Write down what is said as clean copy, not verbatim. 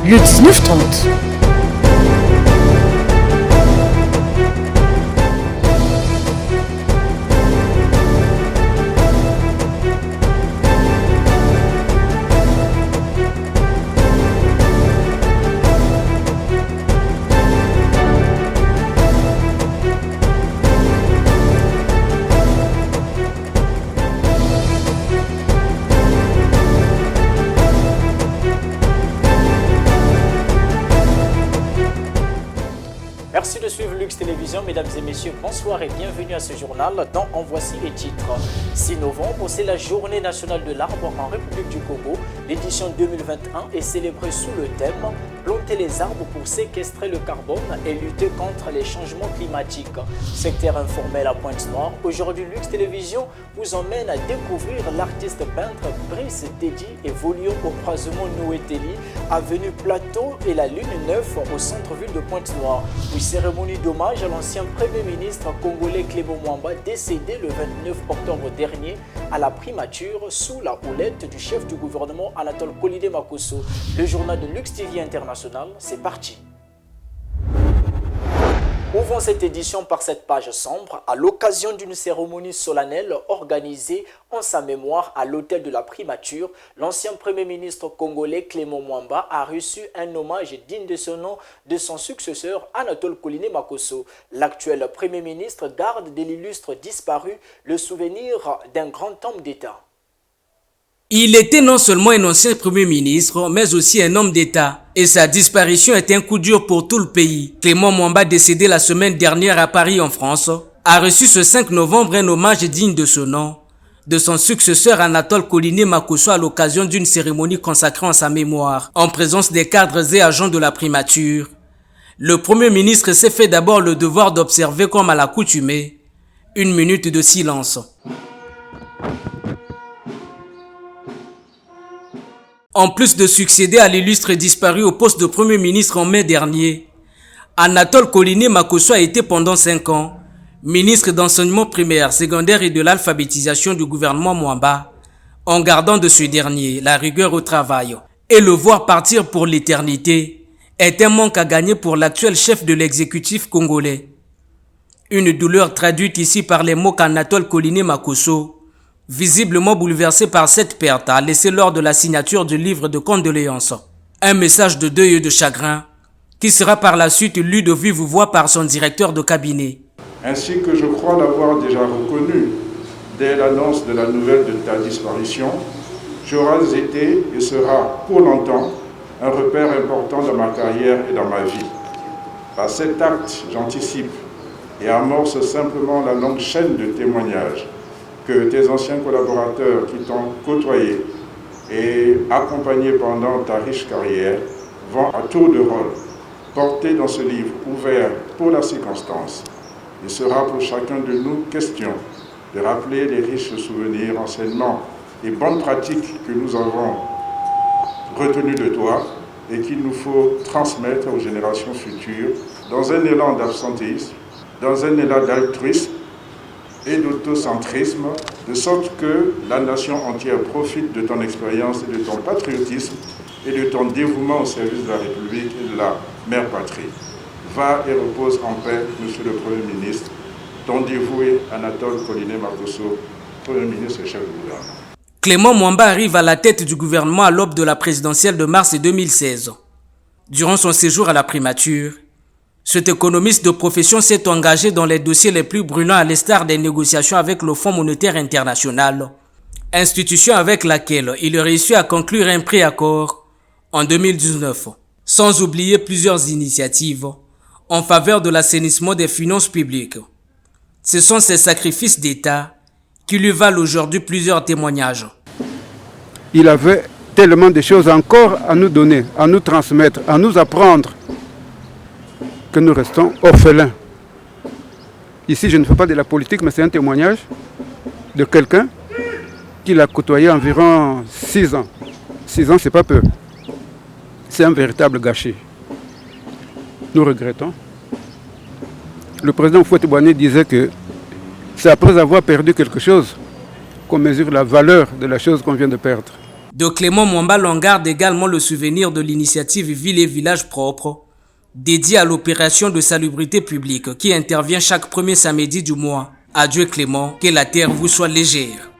le 1930. Merci de suivre Lux Télévision, mesdames et messieurs, bonsoir et bienvenue à ce journal dont en voici les titres. 6 novembre, c'est la journée nationale de l'arbre en République du Congo. L'édition 2021 est célébrée sous le thème « Planter les arbres pour séquestrer le carbone et lutter contre les changements climatiques ». Secteur informel à Pointe-Noire, aujourd'hui Lux Télévision vous emmène à découvrir l'artiste peintre Brice Teddy évoluant au croisement Noé-Téli, avenue Plateau et la Lune 9 au centre-ville de Pointe-Noire. Puis cérémonie d'hommage à l'ancien Premier ministre congolais Clément Mwamba décédé le 29 octobre dernier à la primature sous la houlette du chef du gouvernement Anatole Kolide Makosso. Le journal de Lux TV International, c'est parti. Ouvrons cette édition par cette page sombre à l'occasion d'une cérémonie solennelle organisée en sa mémoire à l'hôtel de la primature. L'ancien Premier ministre congolais Clément Mwamba a reçu un hommage digne de son nom de son successeur Anatole Kolide Makosso. L'actuel Premier ministre garde de l'illustre disparu le souvenir d'un grand homme d'État. Il était non seulement un ancien Premier ministre, mais aussi un homme d'État. Et sa disparition est un coup dur pour tout le pays. Clément Mwamba, décédé la semaine dernière à Paris en France, a reçu ce 5 novembre un hommage digne de ce nom, de son successeur Anatole Kolide Makosso à l'occasion d'une cérémonie consacrée en sa mémoire, en présence des cadres et agents de la primature. Le Premier ministre s'est fait d'abord le devoir d'observer comme à l'accoutumée une minute de silence. En plus de succéder à l'illustre disparu au poste de Premier ministre en mai dernier, Anatole Kolide Makosso a été pendant 5 ans ministre d'enseignement primaire, secondaire et de l'alphabétisation du gouvernement Mwamba, en gardant de ce dernier la rigueur au travail. Et le voir partir pour l'éternité est un manque à gagner pour l'actuel chef de l'exécutif congolais. Une douleur traduite ici par les mots qu'Anatole Kolide Makosso, visiblement bouleversé par cette perte, a laissé lors de la signature du livre de condoléances. Un message de deuil et de chagrin qui sera par la suite lu de vive voix par son directeur de cabinet. Ainsi que je crois l'avoir déjà reconnu dès l'annonce de la nouvelle de ta disparition, tu auras été et seras pour longtemps un repère important dans ma carrière et dans ma vie. Par cet acte, j'anticipe et amorce simplement la longue chaîne de témoignages que tes anciens collaborateurs qui t'ont côtoyé et accompagné pendant ta riche carrière vont à tour de rôle porter dans ce livre ouvert pour la circonstance. Il sera pour chacun de nous question de rappeler les riches souvenirs, enseignements et bonnes pratiques que nous avons retenus de toi et qu'il nous faut transmettre aux générations futures dans un élan d'absentéisme, dans un élan d'altruisme et d'autocentrisme, de sorte que la nation entière profite de ton expérience et de ton patriotisme et de ton dévouement au service de la République et de la mère patrie. Va et repose en paix, Monsieur le Premier ministre, ton dévoué Anatole Kolide Makosso, Premier ministre et chef du gouvernement. Clément Mwamba arrive à la tête du gouvernement à l'aube de la présidentielle de mars 2016. Durant son séjour à la primature, cet économiste de profession s'est engagé dans les dossiers les plus brûlants à l'instar des négociations avec le Fonds monétaire international, institution avec laquelle il réussit à conclure un préaccord en 2019, sans oublier plusieurs initiatives en faveur de l'assainissement des finances publiques. Ce sont ces sacrifices d'État qui lui valent aujourd'hui plusieurs témoignages. Il avait tellement de choses encore à nous donner, à nous transmettre, à nous apprendre, que nous restons orphelins. Ici, je ne fais pas de la politique, mais c'est un témoignage de quelqu'un qui l'a côtoyé environ 6 ans. 6 ans, c'est pas peu. C'est un véritable gâchis. Nous regrettons. Le président Houphouët-Boigny disait que c'est après avoir perdu quelque chose qu'on mesure la valeur de la chose qu'on vient de perdre. de Clément Mwamba l'on garde également le souvenir de l'initiative Ville et Village Propre, dédiée à l'opération de salubrité publique qui intervient chaque premier samedi du mois. Adieu Clément, que la terre vous soit légère.